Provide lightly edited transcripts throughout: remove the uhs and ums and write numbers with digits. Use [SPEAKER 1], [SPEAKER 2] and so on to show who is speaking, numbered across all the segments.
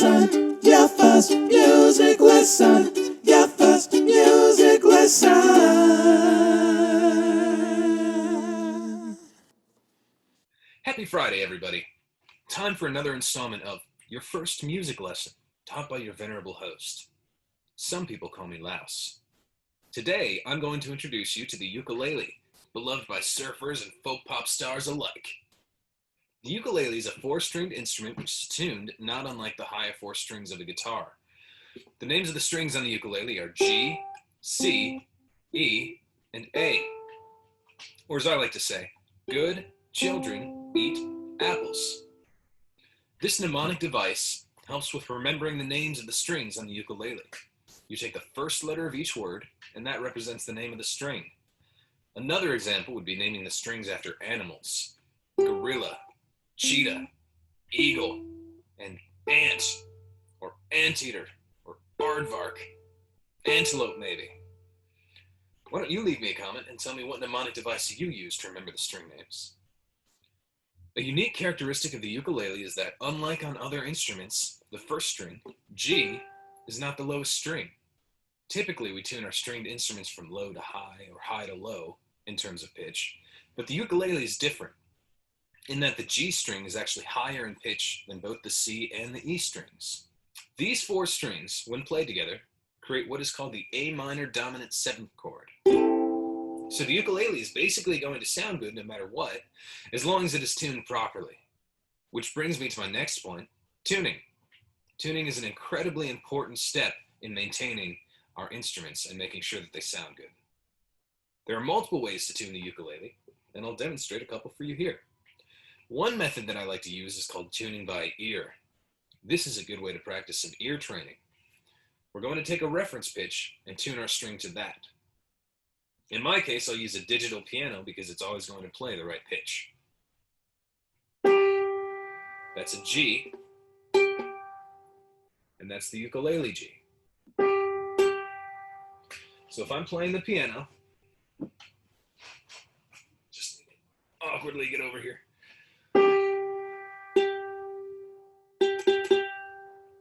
[SPEAKER 1] lesson, your first music lesson, your first music lesson.
[SPEAKER 2] Happy Friday, everybody. Time for another installment of Your First Music Lesson, taught by your venerable host. Some people call me Laus. Today, I'm going to introduce you to the ukulele, beloved by surfers and folk pop stars alike. The ukulele is a four-stringed instrument which is tuned not unlike the higher four strings of a guitar. The names of the strings on the ukulele are G, C, E, and A. Or as I like to say, good children eat apples. This mnemonic device helps with remembering the names of the strings on the ukulele. You take the first letter of each word, and that represents the name of the string. Another example would be naming the strings after animals: gorilla, cheetah, eagle, and ant, or anteater, or aardvark, antelope maybe. Why don't you leave me a comment and tell me what mnemonic device you use to remember the string names? A unique characteristic of the ukulele is that, unlike on other instruments, the first string, G, is not the lowest string. Typically, we tune our stringed instruments from low to high or high to low in terms of pitch, but the ukulele is different in that the G string is actually higher in pitch than both the C and the E strings. These four strings, when played together, create what is called the A minor dominant seventh chord. So the ukulele is basically going to sound good no matter what, as long as it is tuned properly. Which brings me to my next point, tuning. Tuning is an incredibly important step in maintaining our instruments and making sure that they sound good. There are multiple ways to tune the ukulele, and I'll demonstrate a couple for you here. One method that I like to use is called tuning by ear. This is a good way to practice some ear training. We're going to take a reference pitch and tune our string to that. In my case, I'll use a digital piano because it's always going to play the right pitch. That's a G, and that's the ukulele G. So if I'm playing the piano, just awkwardly get over here.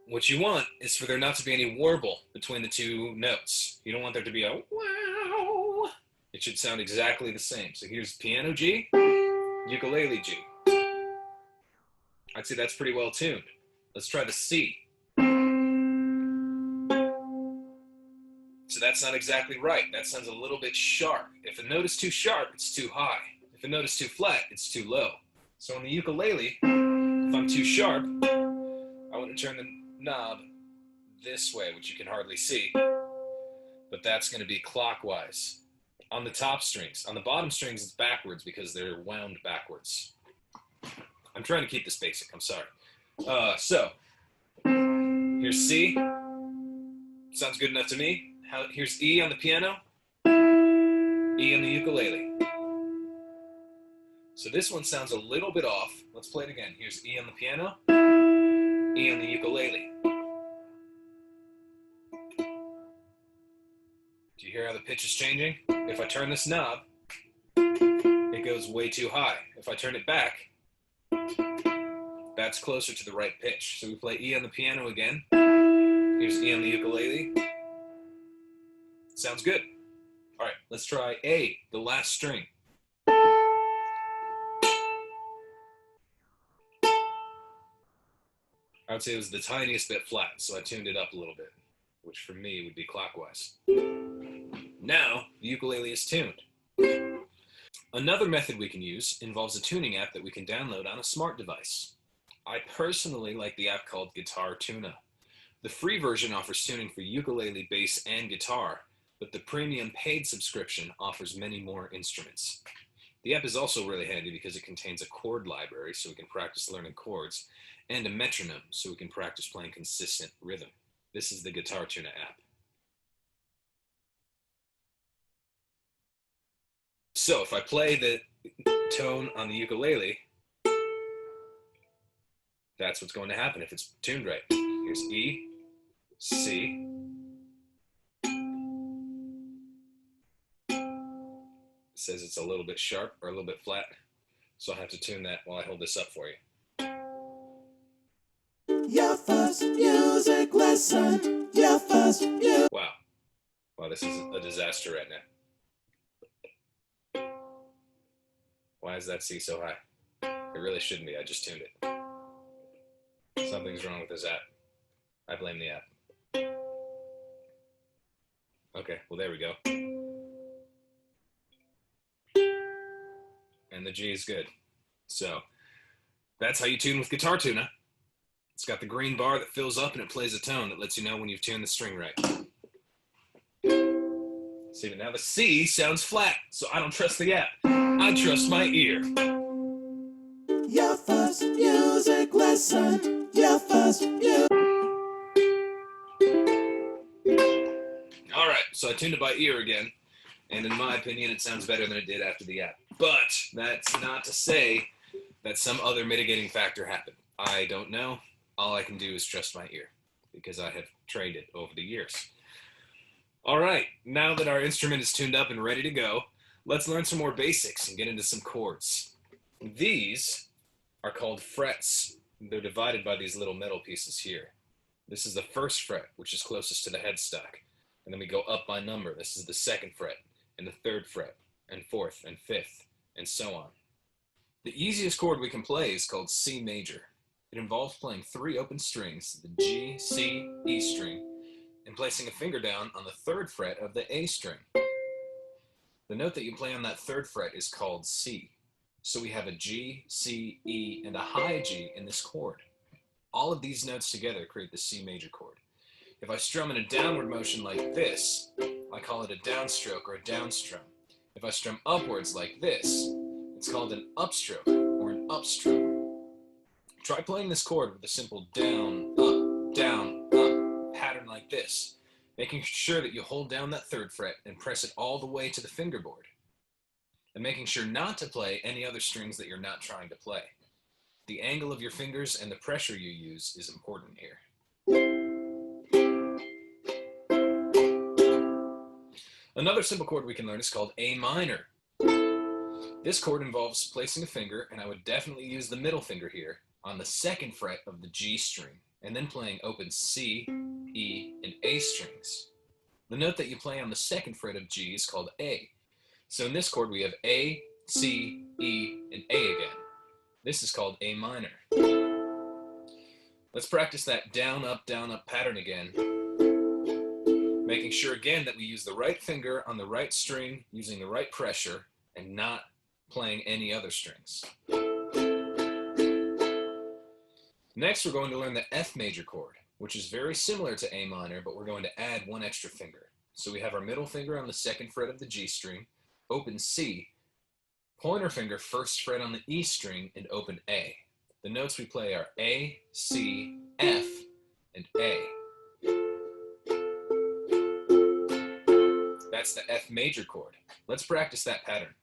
[SPEAKER 2] What you want is for there not to be any warble between the two notes. You don't want there to be a wow. It should sound exactly the same. So here's piano G, ukulele G. I'd say that's pretty well tuned. Let's try the C. So that's not exactly right. That sounds a little bit sharp. If a note is too sharp, it's too high. If a note is too flat, it's too low. So on the ukulele, if I'm too sharp, I want to turn the knob this way, which you can hardly see, but that's going to be clockwise on the top strings. On the bottom strings, it's backwards because they're wound backwards. I'm trying to keep this basic, I'm sorry. So, here's C. Sounds good enough to me. Here's E on the piano, E on the ukulele. So this one sounds a little bit off. Let's play it again. Here's E on the piano, E on the ukulele. Do you hear how the pitch is changing? If I turn this knob, it goes way too high. If I turn it back, that's closer to the right pitch. So we play E on the piano again. Here's E on the ukulele. Sounds good. All right, let's try A, the last string. I would say it was the tiniest bit flat, so I tuned it up a little bit, which for me would be clockwise. Now, the ukulele is tuned. Another method we can use involves a tuning app that we can download on a smart device. I personally like the app called Tuna. The free version offers tuning for ukulele, bass, and guitar, but the premium paid subscription offers many more instruments. The app is also really handy because it contains a chord library so we can practice learning chords, and a metronome so we can practice playing consistent rhythm. This is the Tuna app. So if I play the tone on the ukulele, that's what's going to happen if it's tuned right. Here's E, C, it says it's a little bit sharp or a little bit flat, so I'll have to tune that while I hold this up for you.
[SPEAKER 1] Your first music lesson. Your first music.
[SPEAKER 2] Wow. Wow, this is a disaster right now. Why is that C so high? It really shouldn't be. I just tuned it. Something's wrong with this app. I blame the app. Okay, well, there we go. And the G is good. So that's how you tune with Guitar Tuna. It's got the green bar that fills up and it plays a tone that lets you know when you've tuned the string right. See, but now the C sounds flat, so I don't trust the app. I trust my ear.
[SPEAKER 1] Your first music lesson. Your first music.
[SPEAKER 2] All right, so I tuned it by ear again, and in my opinion, it sounds better than it did after the app. But that's not to say that some other mitigating factor happened. I don't know. All I can do is trust my ear, because I have trained it over the years. All right, now that our instrument is tuned up and ready to go, let's learn some more basics and get into some chords. These are called frets. They're divided by these little metal pieces here. This is the first fret, which is closest to the headstock. And then we go up by number. This is the second fret, and the third fret, and fourth, and fifth, and so on. The easiest chord we can play is called C major. It involves playing 3 open strings, the G, C, E string, and placing a finger down on the third fret of the A string. The note that you play on that third fret is called C. So we have a G, C, E, and a high G in this chord. All of these notes together create the C major chord. If I strum in a downward motion like this, I call it a downstroke or a downstrum. If I strum upwards like this, it's called an upstroke or an upstrum. Try playing this chord with a simple down, up pattern like this, making sure that you hold down that third fret and press it all the way to the fingerboard, and making sure not to play any other strings that you're not trying to play. The angle of your fingers and the pressure you use is important here. Another simple chord we can learn is called A minor. This chord involves placing a finger, and I would definitely use the middle finger here, on the second fret of the G string, and then playing open C, E, and A strings. The note that you play on the second fret of G is called A. So in this chord we have A, C, E, and A again. This is called A minor. Let's practice that down, up pattern again, making sure again that we use the right finger on the right string, using the right pressure, and not playing any other strings. Next, we're going to learn the F major chord, which is very similar to A minor, but we're going to add 1 extra finger. So we have our middle finger on the second fret of the G string, open C, pointer finger first fret on the E string, and open A. The notes we play are A, C, F, and A. That's the F major chord. Let's practice that pattern.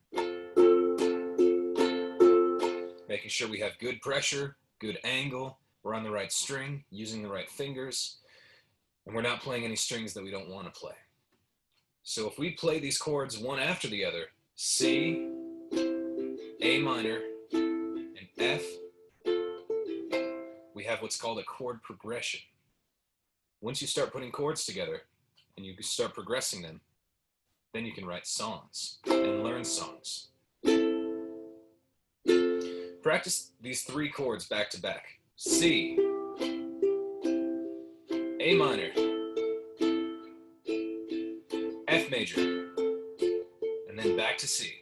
[SPEAKER 2] Making sure we have good pressure, good angle, we're on the right string, using the right fingers, and we're not playing any strings that we don't want to play. So if we play these chords one after the other, C, A minor, and F, we have what's called a chord progression. Once you start putting chords together and you start progressing them, then you can write songs and learn songs. Practice these 3 chords back to back. C, A minor, F major, and then back to C.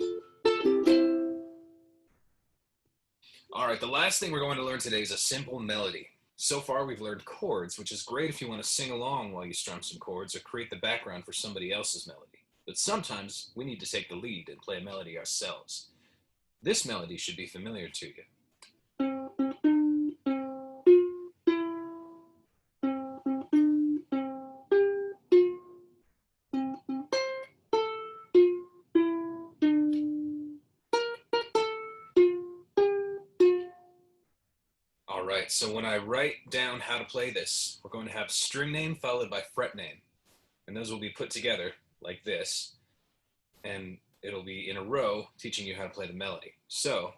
[SPEAKER 2] All right, the last thing we're going to learn today is a simple melody. So far we've learned chords, which is great if you want to sing along while you strum some chords or create the background for somebody else's melody. But sometimes we need to take the lead and play a melody ourselves. This melody should be familiar to you. All right, so when I write down how to play this, we're going to have string name followed by fret name. And those will be put together like this, and it'll be in a row teaching you how to play the melody. So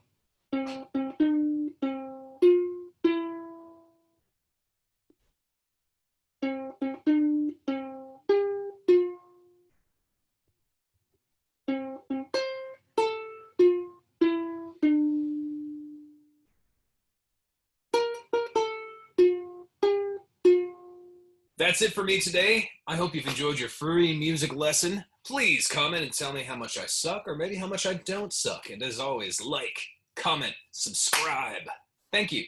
[SPEAKER 2] That's it for me today. I hope you've enjoyed your free music lesson. Please comment and tell me how much I suck or maybe how much I don't suck. And as always, like, comment, subscribe. Thank you.